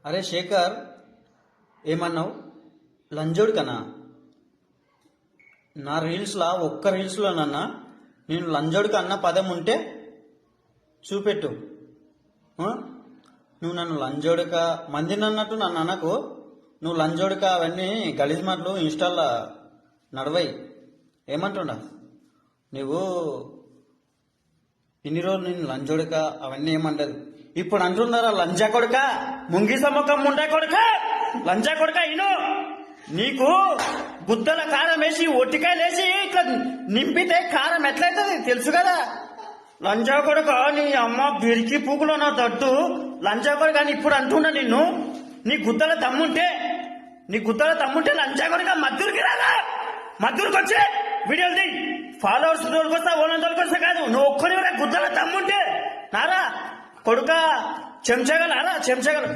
అరే శేఖర్, ఏమన్నావు? లంజోడు కన్నా నా రీల్స్లా ఒక్క రీల్స్లోనన్నా నేను లంజోడుకు అన్న పదం ఉంటే చూపెట్టు. ఆ? నువ్వు నన్ను లంజోడుక మందిని అన్నట్టు నన్ను అనకు. నువ్వు లంజోడుక అవన్నీ గలీజ్ మాటలు ఇన్స్టాల్లో నడవయి. ఏమంటుండా నువ్వు ఇన్ని రోజులు నేను లంజోడుక అవన్నీ ఏమంటది. ఇప్పుడు అంటున్నారా లంజా కొడుక, ముంగిస ముఖం ముండా కొడుక, లంజా కొడుక. ఇను నీకు గుద్దల కారం వేసి ఒట్టికాయలు వేసి ఇట్లా నింపితే కారం ఎట్లయితుంది తెలుసు కదా. లంజా కొడుక, నీ అమ్మ బిరికి పూకులో నా దడ్డు లంజా కొడుక అని ఇప్పుడు అంటున్నా నిన్ను. నీ గుద్దల దమ్ముంటే లంజా కొడుక మద్దూరికి రాదా, మద్దూరికి వచ్చే వీడియోలు తీ. ఫాలోవర్స్ తోలుకొస్తా, ఓనర్ తోలుకొస్తా కాదు, నువ్వు ఒక్కని గుద్దల దమ్ముంటే నారా కొడుక, చెంచగలరా చెంచగల